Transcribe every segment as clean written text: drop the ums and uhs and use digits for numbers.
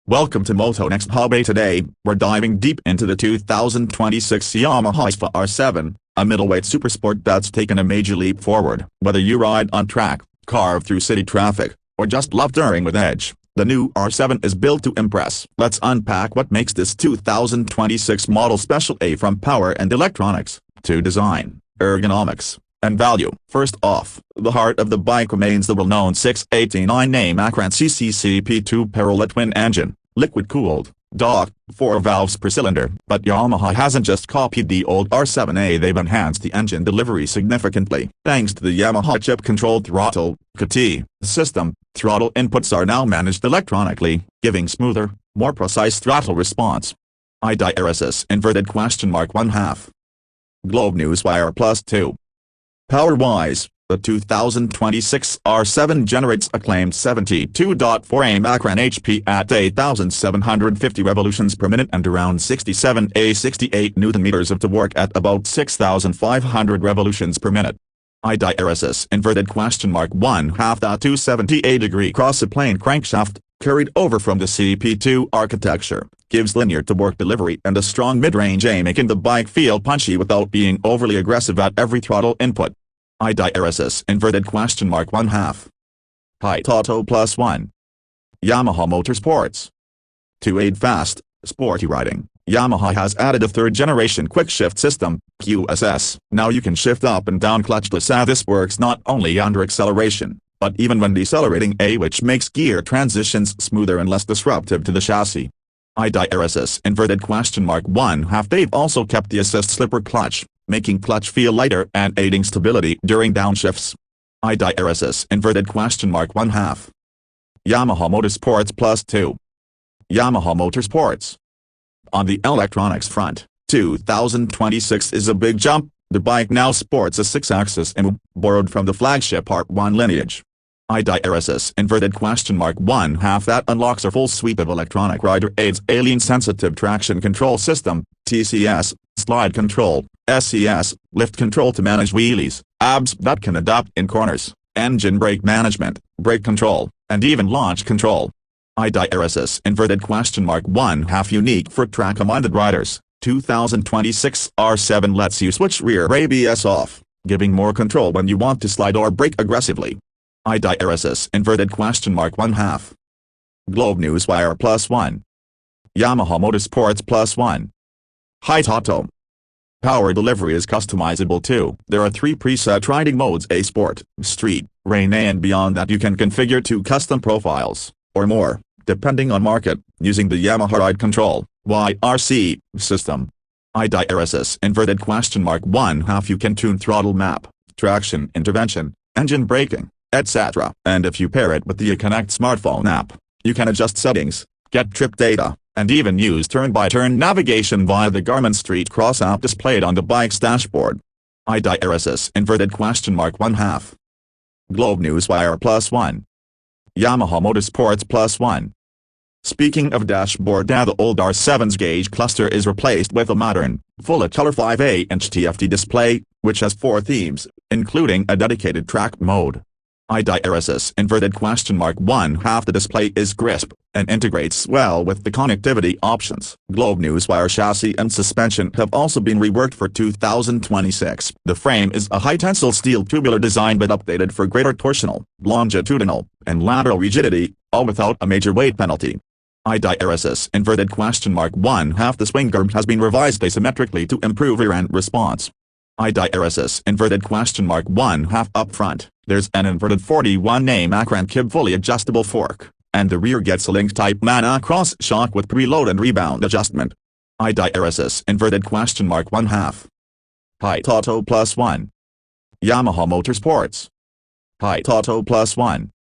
Welcome to Moto Next Hub. Today, we're diving deep into the 2026 Yamaha YZF-R7, a middleweight supersport that's taken a major leap forward. Whether you ride on track, carve through city traffic, or just love touring with edge, the new R7 is built to impress. Let's unpack what makes this 2026 model special. From power and electronics, to design, ergonomics, and value. First off, the heart of the bike remains the well-known 689 Yamaha CP2 parallel twin engine, liquid-cooled, 4 valves per cylinder. But Yamaha hasn't just copied the old R7A, they've enhanced the engine delivery significantly. Thanks to the Yamaha chip-controlled throttle (CT) system, throttle inputs are now managed electronically, giving smoother, more precise throttle response. (1/2) Globe Newswire +2. Power-wise, the 2026 R7 generates a claimed 72.4 Yamaha HP at 8,750 revolutions per minute and around 67 Newton-meters of torque at about 6,500 revolutions per minute. (1/2) The 278-degree cross-plane crankshaft, carried over from the CP2 architecture, gives linear torque delivery and a strong mid-range aim, making the bike feel punchy without being overly aggressive at every throttle input. (1/2) Height Auto +1. Yamaha Motorsports. To aid fast, sporty riding, Yamaha has added a third-generation quick-shift system, QSS. Now you can shift up and down clutchless. This works not only under acceleration, but even when decelerating, which makes gear transitions smoother and less disruptive to the chassis. (1/2) They've also kept the assist slipper clutch, making clutch feel lighter and aiding stability during downshifts. (1/2) Yamaha Motorsports +2. Yamaha Motorsports. On the electronics front, 2026 is a big jump. The bike now sports a 6-axis IMU, borrowed from the flagship R1 lineage. (1/2) That unlocks a full suite of electronic rider aids: alien-sensitive traction control system, TCS, slide control, SCS, lift control to manage wheelies, ABS that can adapt in corners, engine brake management, brake control, and even launch control. (1/2) Unique for track-minded riders, 2026 R7 lets you switch rear ABS off, giving more control when you want to slide or brake aggressively. (1/2) Globe Newswire +1. Yamaha Motorsports +1. Height Auto. Power delivery is customizable too. There are 3 preset riding modes: A Sport, Street, Rain, and beyond that you can configure 2 custom profiles, or more, depending on market, using the Yamaha Ride Control (YRC) system. (1/2) You can tune throttle map, traction intervention, engine braking, etc. And if you pair it with the Connect smartphone app, you can adjust settings, get trip data, and even use turn-by-turn navigation via the Garmin Street Cross app displayed on the bike's dashboard. (1/2) Globe Newswire +1. Yamaha Motorsports +1. Speaking of dashboard, the old R7's gauge cluster is replaced with a modern, full-color 5-inch TFT display, which has 4 themes, including a dedicated track mode. (1/2) The display is crisp, and integrates well with the connectivity options. Globe Newswire chassis and suspension have also been reworked for 2026. The frame is a high-tensile steel tubular design but updated for greater torsional, longitudinal, and lateral rigidity, all without a major weight penalty. (1/2) The swing arm has been revised asymmetrically to improve rear-end response. (1/2) Up front, there's an inverted 41 Yamaha Kib fully adjustable fork, and the rear gets a link-type Mana cross shock with preload and rebound adjustment. (1/2) Height Auto +1. Yamaha Motorsports. Height Auto +1.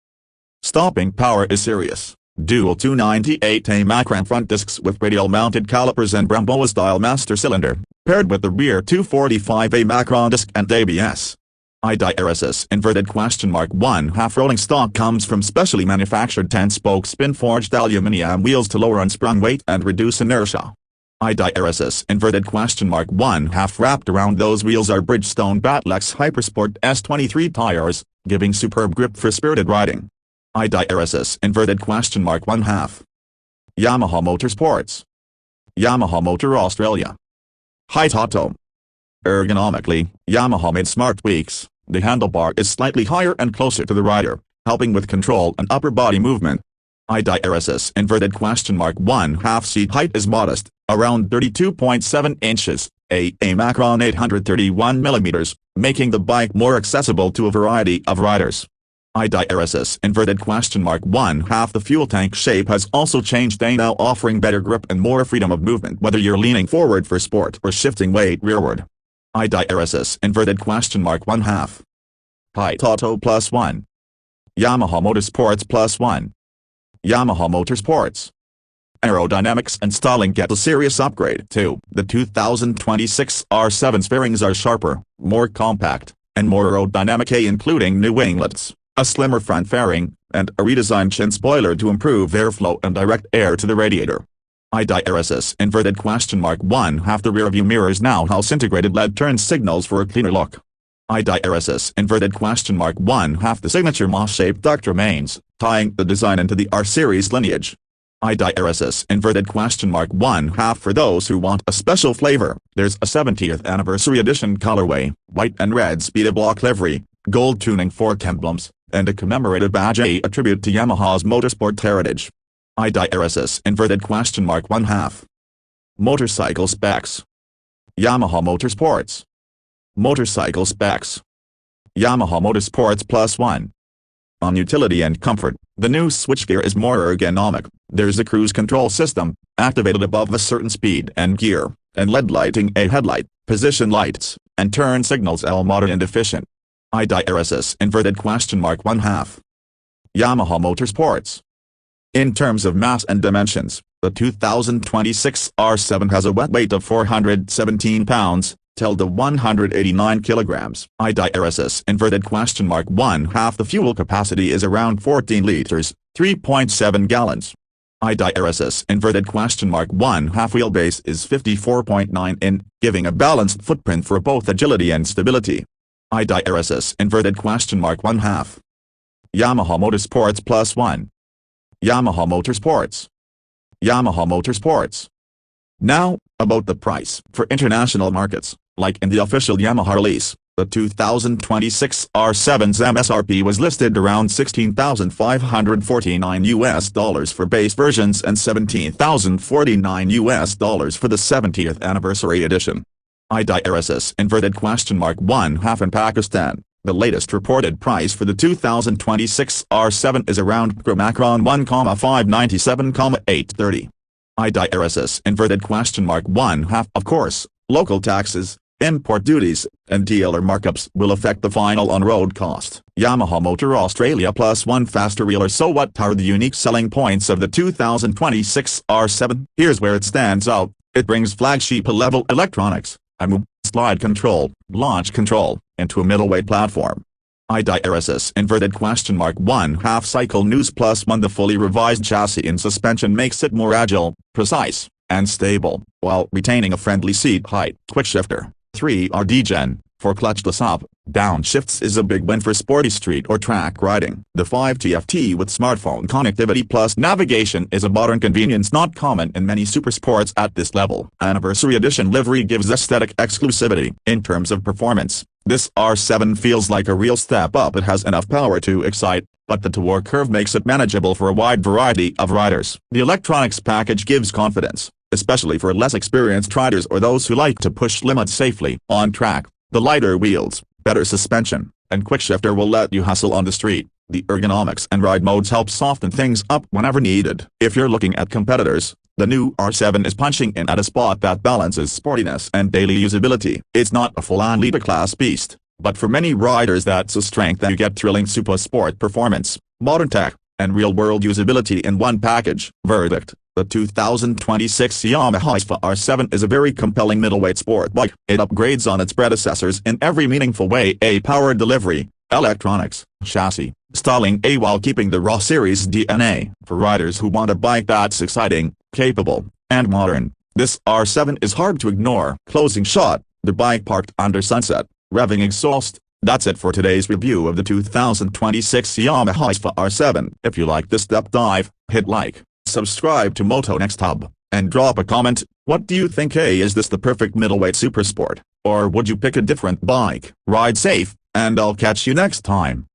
Stopping power is serious. Dual 298 Yamaha front discs with radial-mounted calipers and Brembo-style master cylinder, paired with the rear 245 Yamaha disc and ABS. (1/2) Rolling stock comes from specially manufactured 10-spoke spin-forged aluminum wheels to lower unsprung weight and reduce inertia. (1/2) Wrapped around those wheels are Bridgestone Battlex Hypersport S23 tires, giving superb grip for spirited riding. (1/2) Yamaha Motorsports. Yamaha Motor Australia. Height Auto. Ergonomically, Yamaha made smart tweaks. The handlebar is slightly higher and closer to the rider, helping with control and upper body movement. IDRSS inverted question mark 1/2 seat height is modest, around 32.7 inches, a Macron 831 mm, making the bike more accessible to a variety of riders. IDRSS inverted question mark 1/2 the fuel tank shape has also changed, now offering better grip and more freedom of movement whether you're leaning forward for sport or shifting weight rearward. IDRSS inverted question mark 1/2. Height Auto +1. Yamaha Motorsports +1. Yamaha Motorsports. Aerodynamics and styling get a serious upgrade too. The 2026 R7's fairings are sharper, more compact, and more aerodynamic, including new winglets, a slimmer front fairing, and a redesigned chin spoiler to improve airflow and direct air to the radiator. IDRSS inverted question mark 1/2 the rearview mirrors now house integrated LED turn signals for a cleaner look. IDRSS inverted question mark 1/2 the signature moss-shaped duct remains, tying the design into the R-Series lineage. IDRSS inverted question mark 1/2 for those who want a special flavor, there's a 70th anniversary edition colorway, white and red speed block livery, gold tuning fork emblems, and a commemorative badge, a tribute to Yamaha's motorsport heritage. IDRSS inverted question mark 1/2. Motorcycle specs. Yamaha Motorsports. Motorcycle specs. Yamaha Motorsports +1. On utility and comfort, the new switchgear is more ergonomic. There's a cruise control system, activated above a certain speed and gear, and LED lighting, a headlight, position lights, and turn signals, all modern and efficient. IDRSS inverted question mark 1/2. Yamaha Motorsports. In terms of mass and dimensions, the 2026 R7 has a wet weight of 417 pounds, till to 189 kilograms. IDRSS inverted question mark 1/2 the fuel capacity is around 14 liters, 3.7 gallons. IDRSS inverted question mark 1/2 wheelbase is 54.9 in, giving a balanced footprint for both agility and stability. IDRSS inverted question mark 1/2. Yamaha Motorsports +1. Yamaha Motorsports. Yamaha Motorsports. Now, about the price. For international markets, like in the official Yamaha release, the 2026 R7's MSRP was listed around $16,549 for base versions and $17,049 for the 70th anniversary edition. IDRSS inverted question mark 1/2 in Pakistan. The latest reported price for the 2026 R7 is around Macron 1,597,830. IDRSS inverted question mark 1/2 of course, local taxes, import duties, and dealer markups will affect the final on-road cost. Yamaha Motor Australia +1 faster wheeler. So what are the unique selling points of the 2026 R7? Here's where it stands out. It brings flagship-level electronics, IMU, slide control, launch control, into a middleweight platform. IDRSS inverted question mark 1/2 cycle news +1 the fully revised chassis and suspension makes it more agile, precise, and stable, while retaining a friendly seat height. Quickshifter 3RD Gen 4 clutchless up, down shifts is a big win for sporty street or track riding. The 5TFT with smartphone connectivity plus navigation is a modern convenience not common in many supersports at this level. Anniversary edition livery gives aesthetic exclusivity. In terms of performance, this R7 feels like a real step up. It has enough power to excite, but the torque curve makes it manageable for a wide variety of riders. The electronics package gives confidence, especially for less experienced riders or those who like to push limits safely on track. The lighter wheels, better suspension, and quickshifter will let you hustle on the street. The ergonomics and ride modes help soften things up whenever needed. If you're looking at competitors, the new R7 is punching in at a spot that balances sportiness and daily usability. It's not a full-on leader-class beast, but for many riders that's a strength, and you get thrilling supersport performance, modern tech, and real-world usability in one package. Verdict: the 2026 Yamaha YZF-R7 is a very compelling middleweight sport bike. It upgrades on its predecessors in every meaningful way: a power delivery, electronics, chassis, styling, while keeping the raw series DNA. For riders who want a bike that's exciting, capable, and modern, this R7 is hard to ignore. Closing shot: the bike parked under sunset, revving exhaust. That's it for today's review of the 2026 Yamaha YZF-R7. If you like this deep dive, hit like, subscribe to Moto Next Hub, and drop a comment. What do you think? Is this the perfect middleweight Supersport, or would you pick a different bike? Ride safe, and I'll catch you next time.